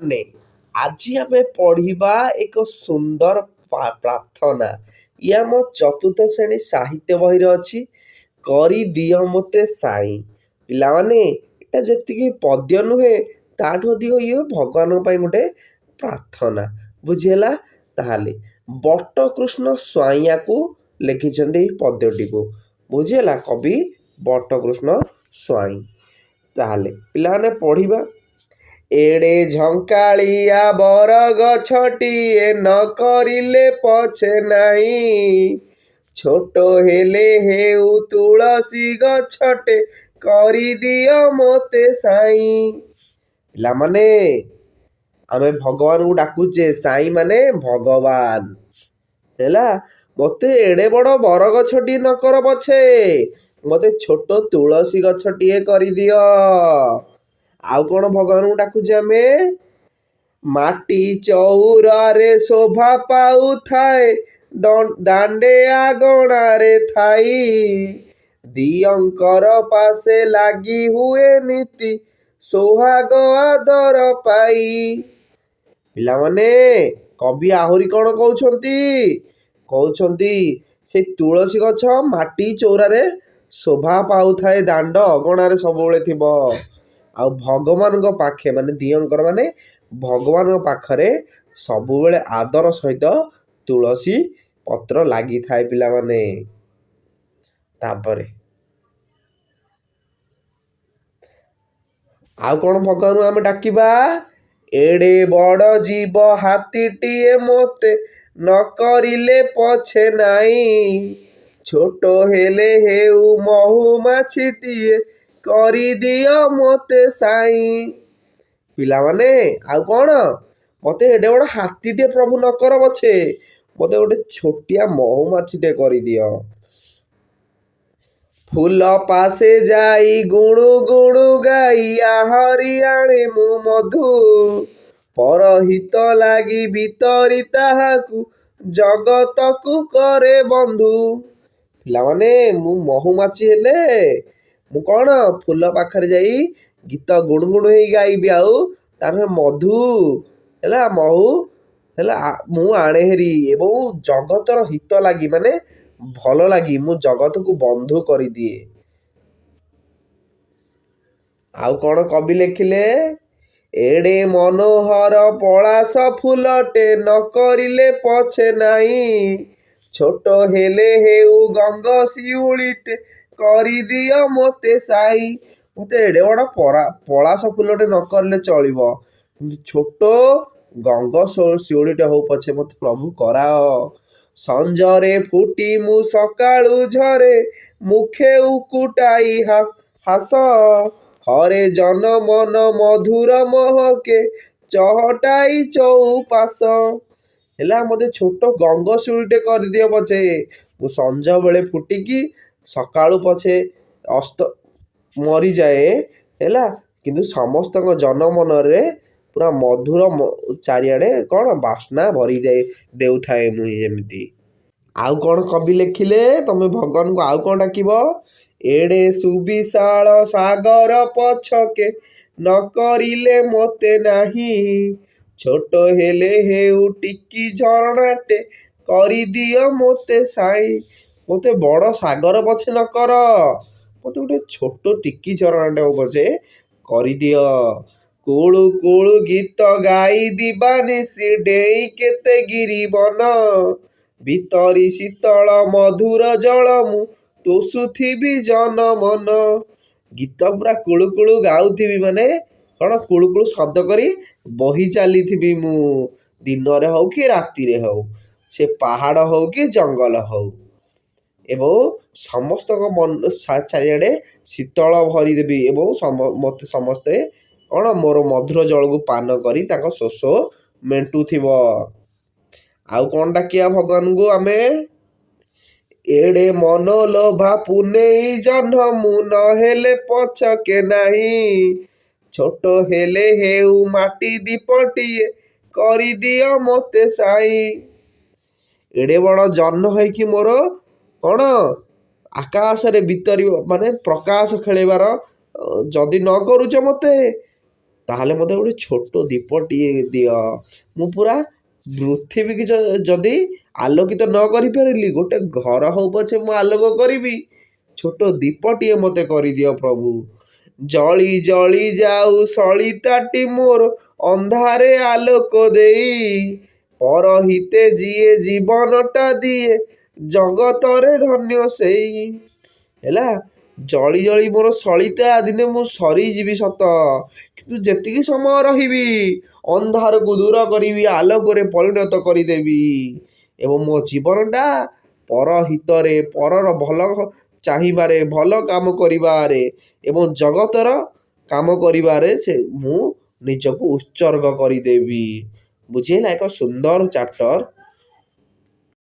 ନେ ଆଜି ଆମେ ପଢିବା ଏକ ସୁନ୍ଦର ପ୍ରାର୍ଥନା। ଇଏ ଆମ ଚତୁର୍ଥ ଶ୍ରେଣୀ ସାହିତ୍ୟ ବହିରେ ଅଛି। କରିଦିଅ ମୋତେ ସାଇଁ। ପିଲାମାନେ ଏଇଟା ଯେତିକି ପଦ୍ୟ ନୁହେଁ ତାଠୁ ଅଧିକ ଇଏ ଭଗବାନଙ୍କ ପାଇଁ ଗୋଟେ ପ୍ରାର୍ଥନା। ବୁଝିହେଲା? ତାହେଲେ ବଟକୃଷ୍ଣ ସ୍ୱାଇଁଆକୁ ଲେଖିଛନ୍ତି ଏଇ ପଦ୍ୟଟିକୁ। ବୁଝିହେଲା? କବି ବଟକୃଷ୍ଣ ସ୍ୱାଇଁ। ତାହେଲେ ପିଲାମାନେ ପଢିବା। ଏଡ଼େ ଝଙ୍କାଳିଆ ବରଗଛଟିଏ ନ କରିଲେ ପଛେ ନାହିଁ, ଛୋଟ ହେଲେ ହେଉ ତୁଳସୀ ଗଛଟେ କରିଦିଅ ମୋତେ ସାଇଁ। ପିଲାମାନେ ଆମେ ଭଗବାନଙ୍କୁ ଡାକୁଛେ, ସାଇଁ ମାନେ ଭଗବାନ। ହେଲା, ମୋତେ ଏଡ଼େ ବଡ଼ ବରଗଛଟିଏ ନ କର ପଛେ, ମୋତେ ଛୋଟ ତୁଳସୀ ଗଛଟିଏ କରିଦିଅ। ଆଉ କ'ଣ ଭଗବାନଙ୍କୁ ଡାକୁଛେ ଆମେ? ମାଟି ଚଉରାରେ ଶୋଭା ପାଉଥାଏ, ଦାଣ୍ଡେ ଆଗଣାରେ ଥାଇ, ଦିଅଙ୍କର ପାଶେ ଲାଗି ହୁଏ ନୀତି, ସୋହାଗ ଆଦର ପାଇ। ପିଲାମାନେ କବି ଆହୁରି କ'ଣ କହୁଛନ୍ତି? କହୁଛନ୍ତି ସେ ତୁଳସୀ ଗଛ ମାଟି ଚଉରାରେ ଶୋଭା ପାଉଥାଏ, ଦାଣ୍ଡ ଅଗଣାରେ ସବୁବେଳେ ଥିବ। ଆଉ ଭଗବାନଙ୍କ ପାଖେ ମାନେ ଦିଅଙ୍କର ମାନେ ଭଗବାନଙ୍କ ପାଖରେ ସବୁବେଳେ ଆଦର ସହିତ ତୁଳସୀ ପତ୍ର ଲାଗିଥାଏ। ପିଲାମାନେ ତାପରେ ଆଉ କ'ଣ ଭଗବାନଙ୍କୁ ଆମେ ଡାକିବା? ଏଡ଼େ ବଡ଼ ଜୀବ ହାତୀଟିଏ ମୋତେ ନ କରିଲେ ପଛେ ନାହିଁ, ଛୋଟ ହେଲେ ହେଉ ମହୁମାଛିଟିଏ କରିଦିଅ ମୋତେ ସାଇଁ। ପିଲାମାନେ ଆଉ କ'ଣ? ମୋତେ ଏଡ଼େ ବଡ଼ ହାତୀଟିଏ ପ୍ରଭୁ ନ କର ପଛେ, ମୋତେ ଗୋଟେ ଛୋଟିଆ ମହୁମାଛିଟେ କରିଦିଅ। ଫୁଲ ପାଶେ ଯାଇ ଗୁଣୁ ଗୁଣୁ ଗାଇ ଆହରି ଆଣେ ମୁଁ ମଧୁ, ପରହିତ ଲାଗି ଭିତରି ତାହାକୁ ଜଗତକୁ କରେ ବନ୍ଧୁ। ପିଲାମାନେ ମୁଁ ମହୁମାଛି ହେଲେ ମୁଁ କ'ଣ ଫୁଲ ପାଖରେ ଯାଇ ଗୀତ ଗୁଣୁଗୁଣୁ ହେଇ ଗାଇବି, ଆଉ ତାର ମଧୁ ହେଲା ମହୁ ହେଲା ମୁଁ ଆଣେ ହେରି, ଏବଂ ଜଗତର ହିତ ଲାଗି ମାନେ ଭଲ ଲାଗି ମୁଁ ଜଗତକୁ ବନ୍ଧୁ କରିଦିଏ। ଆଉ କ'ଣ କବି ଲେଖିଲେ? ଏଡ଼େ ମନୋହର ପଳାଶ ଫୁଲଟେ ନ କରିଲେ ପଛେ ନାହିଁ, ଛୋଟ ହେଲେ ହେଉ ଗଙ୍ଗଶିଉଳିଟେ କରିଦିଅ ମୋତେ ସାଇ। ମୋତେ ଏଡ଼େ ବଡ଼ ପଳାଶ ଫୁଲଟେ ନ କରିଲେ ଚଳିବ, କିନ୍ତୁ ଛୋଟ ଗଙ୍ଗଶିଉଳିଟେ ହଉ ପଛେ ମୋତେ ପ୍ରଭୁ କରାଅ। ସଞ୍ଜରେ ଫୁଟି ମୁଁ ସକାଳୁ ଝରେ, ମୁଖେ ଉକୁଟାଇ ହାସ, ହରେ ଜନ ମନ ମଧୁର ମହକେ ଚହଟାଇ ଚଉପାଶ। ହେଲା, ମୋତେ ଛୋଟ ଗଙ୍ଗଶିଉଳିଟେ କରିଦିଅ ପଛେ, ମୁଁ ସଞ୍ଜ ବେଳେ ଫୁଟିକି ସକାଳୁ ପଛେ ଅସ୍ତ ମରିଯାଏ, ହେଲା, କିନ୍ତୁ ସମସ୍ତଙ୍କ ଜନମନରେ ପୁରା ମଧୁର ଚାରିଆଡ଼େ କ'ଣ ବାସ୍ନା ଭରିଯାଏ ଦେଉଥାଏ ମୁଁ ଯେମିତି। ଆଉ କ'ଣ କବି ଲେଖିଲେ? ତମେ ଭଗବାନଙ୍କୁ ଆଉ କ'ଣ ଡାକିବ? ଏଡ଼େ ସୁବିଶାଳ ସାଗର ପଛକେ ନ କରିଲେ ମୋତେ ନାହିଁ, ଛୋଟ ହେଲେ ହେଉ ଟିକି ଝରଣାଟେ କରିଦିଅ ମୋତେ ସାଇଁ। ମୋତେ ବଡ଼ ସାଗର ପଛେ ନ କର, ମୋତେ ଗୋଟେ ଛୋଟ ଟିକି ଝରଣାଟେ ହଉ ପଛେ କରିଦିଅ। କୁଳୁ କୁଳୁ ଗୀତ ଗାଇ ଦିବାନିଶି ଡେଇଁ କେତେ ଗିରିବନ, ଭିତରି ଶୀତଳ ମଧୁର ଜଳ ମୁଁ ତୋଷୁଥିବି ଜନ ମନ। ଗୀତ ପୁରା କୁଳୁ କୁଳୁ ଗାଉଥିବି, ମାନେ କ'ଣ କୁଳୁ କୁଳୁ ଶବ୍ଦ କରି ବହି ଚାଲିଥିବି ମୁଁ, ଦିନରେ ହଉ କି ରାତିରେ ହଉ, ସେ ପାହାଡ଼ ହଉ କି ଜଙ୍ଗଲ ହଉ, ଏବଂ ସମସ୍ତଙ୍କ ମନ ଚାରିଆଡ଼େ ଶୀତଳ ଭରିଦେବି, ଏବଂ ମୋତେ ସମସ୍ତେ କ'ଣ ମୋର ମଧୁର ଜଳକୁ ପାନ କରି ତାଙ୍କ ଶୋଷ ମେଣ୍ଟୁଥିବ। ଆଉ କ'ଣ ଡାକିବା ଭଗବାନଙ୍କୁ ଆମେ? ଏଡ଼େ ମନଲୋଭା ପୁନେଇ ଜହ୍ନ ମୁଁ ନ ହେଲେ ପଛକେ ନାହିଁ, ଛୋଟ ହେଲେ ହେଉ ମାଟି ଦୀପଟିଏ କରିଦିଅ ମୋତେ ସାଇଁ। ଏଡ଼େ ବଡ଼ ଜହ୍ନ ହେଇକି ମୋର କ'ଣ ଆକାଶରେ ବିତରିବ ମାନେ ପ୍ରକାଶ ଖେଳିବାର ଯଦି ନ କରୁଛ ମୋତେ, ତାହେଲେ ମୋତେ ଗୋଟେ ଛୋଟ ଦୀପଟିଏ ଦିଅ। ମୁଁ ପୁରା ପୃଥିବୀକି ଯଦି ଆଲୋକିତ ନ କରିପାରିଲି, ଗୋଟେ ଘର ହଉ ପଛେ ମୁଁ ଆଲୋକ କରିବି, ଛୋଟ ଦୀପଟିଏ ମୋତେ କରିଦିଅ ପ୍ରଭୁ। ଜଳି ଜଳି ଯାଉ ସଳିତାଟି ମୋର ଅନ୍ଧାରେ ଆଲୋକ ଦେଇ, ପରହିତେ ଯିଏ ଜୀବନଟା ଦିଏ, ଜଗତରେ ଧନ୍ୟ ସେଇ। ହେଲା, ଜଳି ଜଳି ମୋର ସଳିତା, ଦିନେ ମୁଁ ସରିଯିବି ସତ, କିନ୍ତୁ ଯେତିକି ସମୟ ରହିବି ଅନ୍ଧାରକୁ ଦୂର କରିବି, ଆଲୋକରେ ପରିଣତ କରିଦେବି ଏବଂ ମୋ ଜୀବନଟା ପର ହିତରେ, ପରର ଭଲ ଚାହିଁବାରେ, ଭଲ କାମ କରିବାରେ ଏବଂ ଜଗତର କାମ କରିବାରେ ମୁଁ ନିଜକୁ ଉତ୍ସର୍ଗ କରିଦେବି। ବୁଝିହେଲା? ଏକ ସୁନ୍ଦର ଚାପ୍ଟର